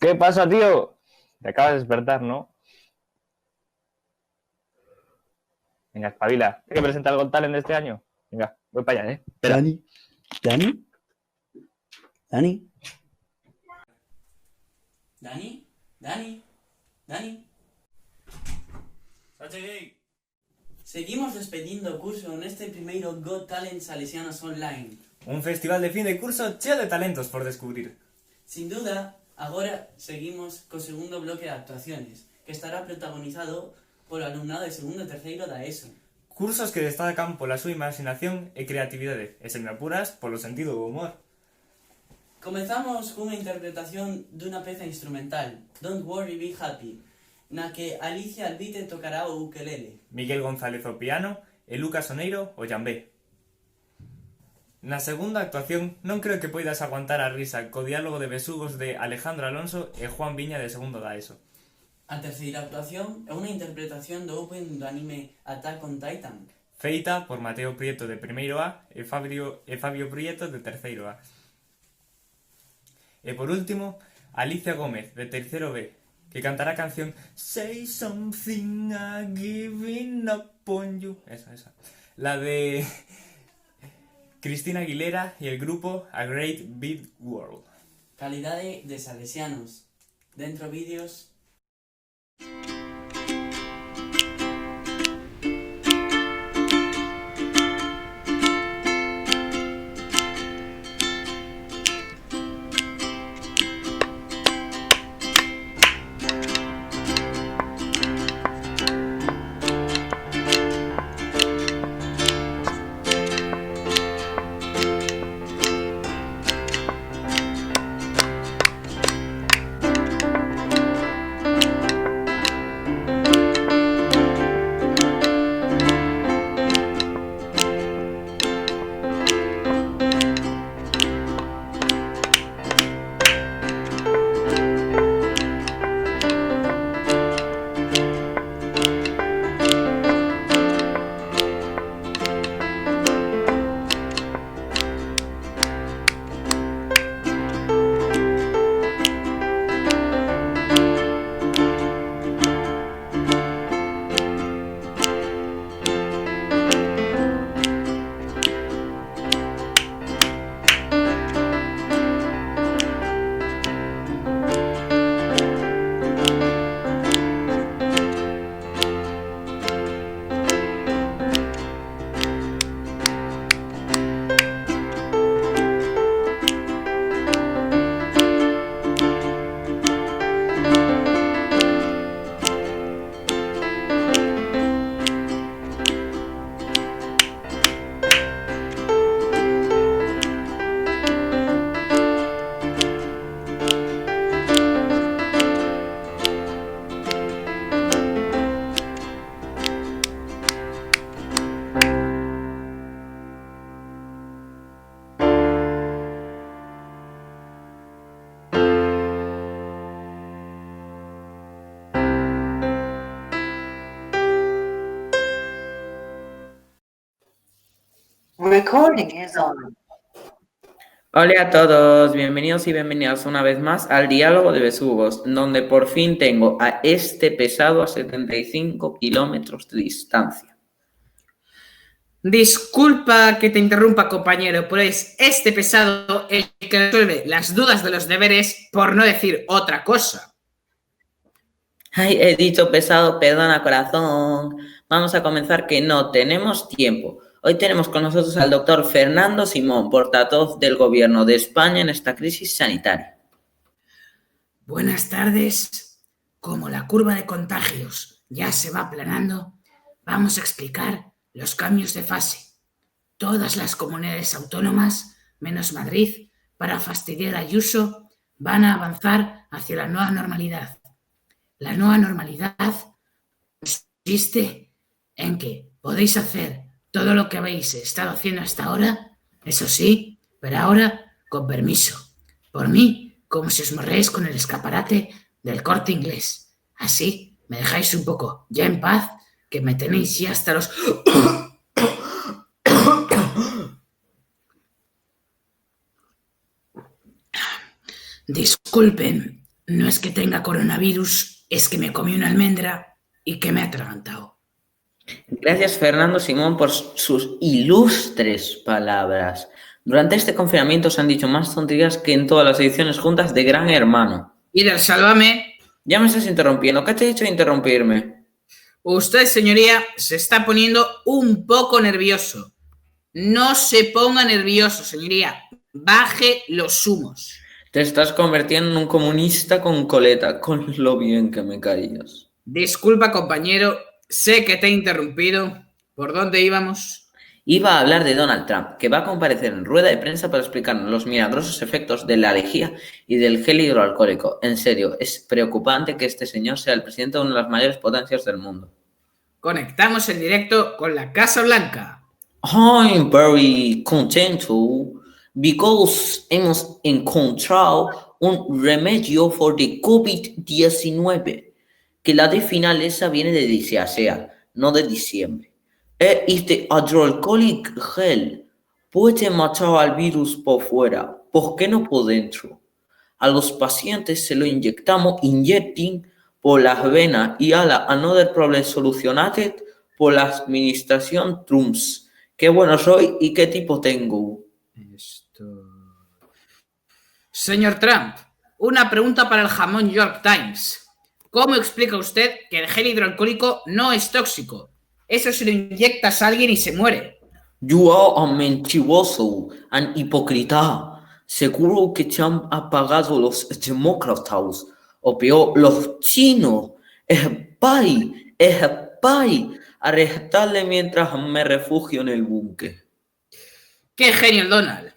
¿Qué pasa, tío? Te acabas de despertar, ¿no? Venga, espabila. ¿Hay que presentar el Got Talent de este año? Venga, voy para allá, ¿eh? Espera. Dani, Dani, Dani. Dani, Dani, Dani. Seguimos despedindo o curso neste primeiro Got Talent Salesianos Online. Un festival de fin de curso cheo de talentos por descubrir. Sin duda, agora seguimos co segundo bloque de actuaciones, que estará protagonizado polo alumnado de segundo e terceiro da ESO. Cursos que destacan pola súa imaginación e creatividade, e se me apuras, polo sentido do humor. Comezamos cunha interpretación dunha peza instrumental, Don't Worry, Be Happy, na que Alicia Albite tocará o ukelele. Miguel González o piano e Lucas Oneiro o jambé. Na segunda actuación non creo que poidas aguantar a risa co diálogo de besugos de Alejandro Alonso e Juan Viña de segundo da ESO. A terceira actuación é unha interpretación do open do anime Attack on Titan. Feita por Mateo Prieto de primeiro A e Fabio Prieto de terceiro A. E por último, Alicia Gómez de terceiro B, que cantará a canción Say Something I'm Giving Up on You. Esa. La de Cristina Aguilera y el grupo A Great Big World. Calidade de Salesianos. Dentro vídeos. Recording is on. Hola a todos, bienvenidos y bienvenidas una vez más al Diálogo de Besugos, donde por fin tengo a este pesado a 75 kilómetros de distancia. Disculpa que te interrumpa, compañero, pero es este pesado el que resuelve las dudas de los deberes, por no decir otra cosa. Ay, he dicho pesado, perdona corazón. Vamos a comenzar que no tenemos tiempo. Hoy tenemos con nosotros al doctor Fernando Simón, portavoz del Gobierno de España en esta crisis sanitaria. Buenas tardes. Como la curva de contagios ya se va aplanando, vamos a explicar los cambios de fase. Todas las comunidades autónomas, menos Madrid, para fastidiar a Ayuso, van a avanzar hacia la nueva normalidad. La nueva normalidad consiste en que podéis hacer todo lo que habéis estado haciendo hasta ahora, eso sí, pero ahora con permiso. Por mí, como si os morréis con el escaparate del Corte Inglés. Así me dejáis un poco ya en paz, que me tenéis ya hasta los... Disculpen, No es que tenga coronavirus, es que me comí una almendra y que me ha atragantado. Gracias, Fernando Simón, por sus ilustres palabras. Durante este confinamiento se han dicho más tonterías que en todas las ediciones juntas de Gran Hermano. Y del Sálvame, Ya me estás interrumpiendo. ¿Qué te he dicho de interrumpirme? usted, señoría, se está poniendo un poco nervioso. No se ponga nervioso, señoría. Baje los humos. Te estás convirtiendo en un comunista con coleta, con lo bien que me caías. Disculpa, compañero, sé que te he interrumpido. ¿Por dónde íbamos? Iba a hablar de Donald Trump, que va a comparecer en rueda de prensa para explicarnos los milagrosos efectos de la lejía y del gel hidroalcohólico. En serio, es preocupante que este señor sea el presidente de una de las mayores potencias del mundo. Conectamos en directo con la Casa Blanca. I'm very contento because hemos encontrado un remedio for the COVID-19, que la D final esa viene de diseasear, no de diciembre. Este hidroalcoholic gel puede matar al virus por fuera, ¿por qué no por dentro? A los pacientes se lo inyecting por las venas y another problem solucionated por la administración Trumps. Qué bueno soy y qué tipo tengo. Señor Trump, una pregunta para el jamón York Times. ¿Cómo explica usted que el gel hidroalcohólico no es tóxico? Eso se lo inyectas a alguien y se muere. You are a mentiroso, an hipócrita. Seguro que te han apagado los demócratas, o peor, los chinos. Spy. Arrestarle mientras me refugio en el búnker. ¡Qué genio el Donald!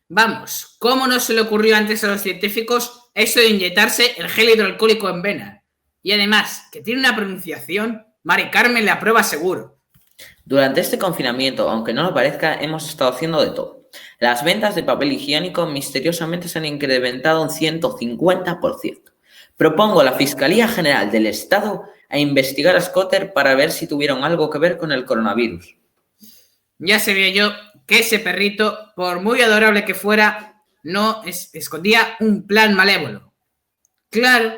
Vamos, ¿cómo no se le ocurrió antes a los científicos eso de inyectarse el gel hidroalcohólico en vena? Y además, que tiene una pronunciación, Mari Carmen le aprueba seguro. Durante este confinamiento, aunque no lo parezca, hemos estado haciendo de todo. Las ventas de papel higiénico misteriosamente se han incrementado un 150%. Propongo a la Fiscalía General del Estado a investigar a Scotter para ver si tuvieron algo que ver con el coronavirus. Ya sabía yo que ese perrito, por muy adorable que fuera, no escondía un plan malévolo. Claro,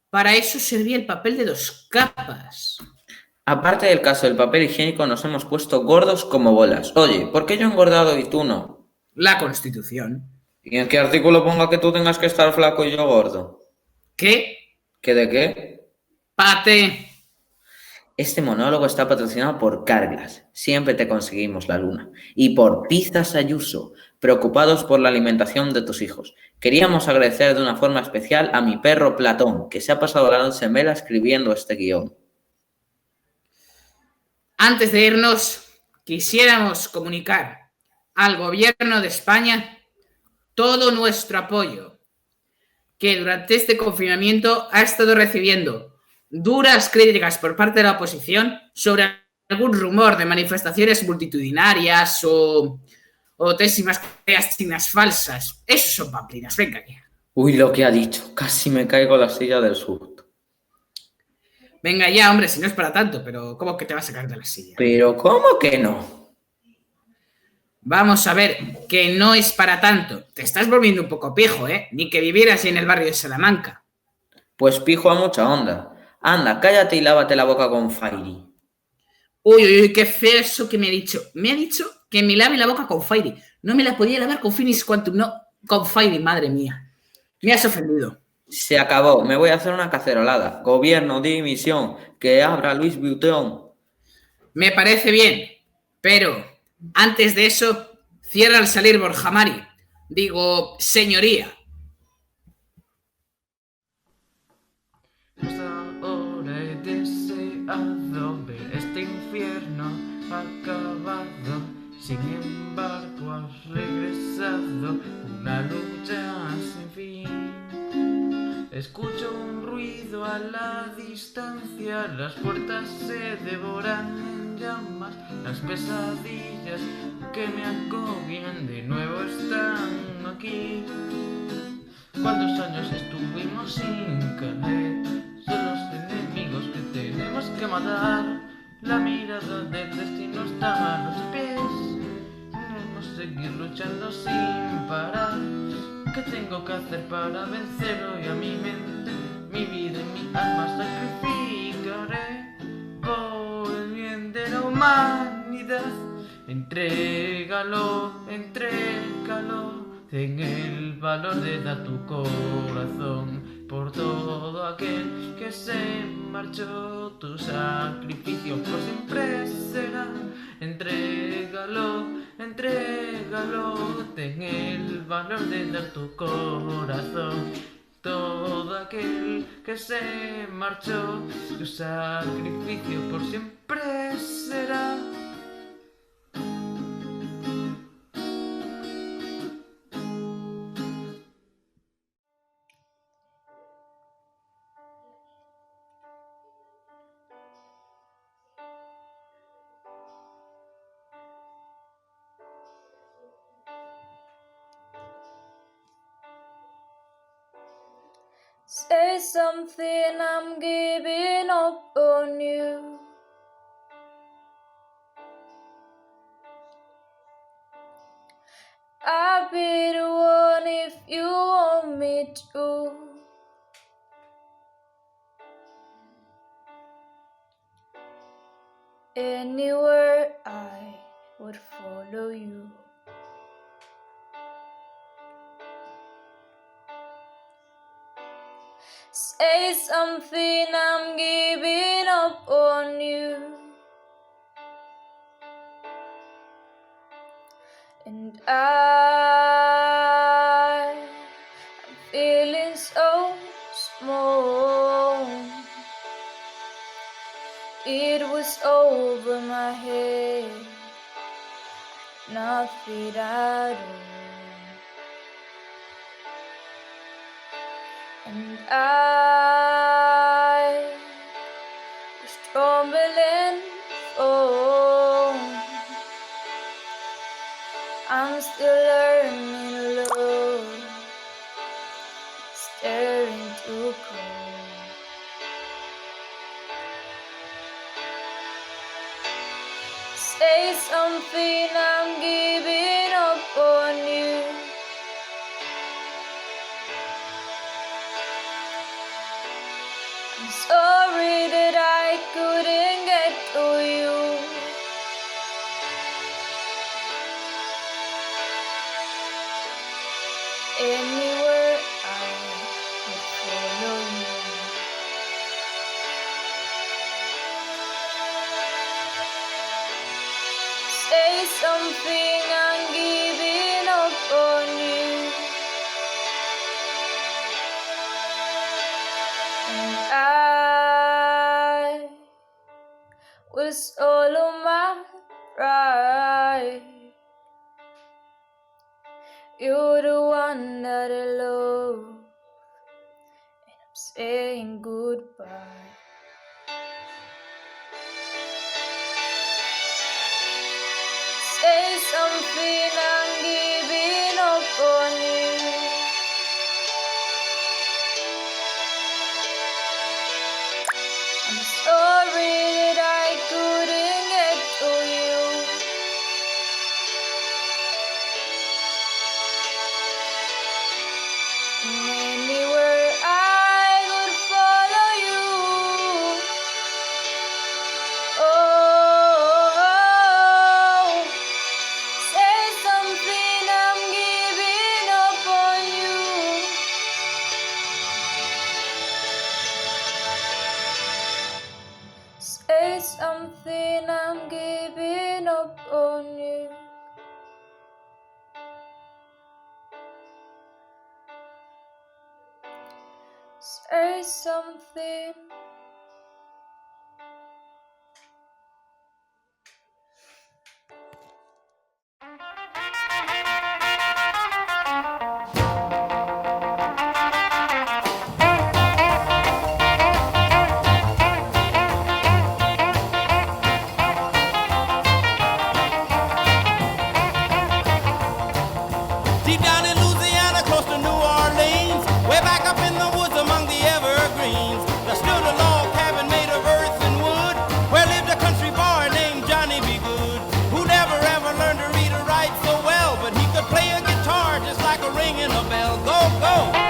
para eso servía el papel de 2 capas. Aparte del caso del papel higiénico, nos hemos puesto gordos como bolas. Oye, ¿por qué yo he engordado y tú no? La Constitución. ¿Y en qué artículo ponga que tú tengas que estar flaco y yo gordo? ¿Qué? ¿Qué de qué? Pate. Este monólogo está patrocinado por Carglass, siempre te conseguimos la luna, y por Pizzas Ayuso, preocupados por la alimentación de tus hijos. Queríamos agradecer de una forma especial a mi perro Platón, que se ha pasado la noche en vela escribiendo este guión. Antes de irnos, quisiéramos comunicar al gobierno de España todo nuestro apoyo, que durante este confinamiento ha estado recibiendo duras críticas por parte de la oposición sobre algún rumor de manifestaciones multitudinarias o tésimas chinas falsas. Eso son pamplinas, venga ya. Uy, lo que ha dicho, casi me caigo la silla del susto. Venga ya, hombre, si no es para tanto, pero ¿cómo que te vas a sacar de la silla? Pero ¿cómo que no? Vamos a ver, que no es para tanto. Te estás volviendo un poco pijo, ¿eh? Ni que vivieras en el barrio de Salamanca. Pues pijo a mucha onda. Anda, cállate y lávate la boca con Fairy. Uy, qué feo eso que me ha dicho. Me ha dicho que me lave la boca con Fairy. No me la podía lavar con Finis Quantum, no, con Fairy, madre mía. Me has ofendido. Se acabó, me voy a hacer una cacerolada. Gobierno, dimisión, que abra Luis Vuitton. Me parece bien, pero antes de eso, cierra al salir Borja Mari. Digo, señoría. Ahora he deseado ver este infierno acabado. Sin embargo, has regresado, una lucha sin fin. Escucho un ruido a la distancia, las puertas se devoran en llamas, las pesadillas que me agobian de nuevo están aquí. ¿Cuántos años estuvimos sin caer? Son los enemigos que tenemos que matar. La mirada del destino está a los pies. Debemos seguir luchando sin parar. ¿Qué tengo que hacer para vencer hoy a mi mente? Mi vida y mi alma sacrificaré por el bien de la humanidad. Entrégalo, entrégalo, ten el valor de dar tu corazón por todo aquel que se marchó. Tu sacrificio por siempre será. Entrégalo, entrégalo, ten el valor de dar tu corazón. Todo aquel que se marchó, tu sacrificio por siempre será. Say something, I'm giving up on you. I'll be the one if you want me to. Anywhere I would follow you. Say something, I'm giving up on you. And I'm feeling so small. It was over my head, nothing at all. And I was stumbling for. I'm still learning love, staring to cold. Say something, I'm giving up on you. I'm sorry that I couldn't get to you. Anywhere I would follow you. Say something, I'm giving up on you. And I was all on my pride. You're the one that I love, and I'm saying goodbye. Say something, I'm giving up on you. I'm sorry that I couldn't get to you. Anywhere I would follow you. Oh, say something, I'm giving up on you. Say something, I'm giving up on you. Say something. Deep down in Louisiana, close to New Orleans, way back up in the woods among the evergreens, there stood a Annabelle, go, go!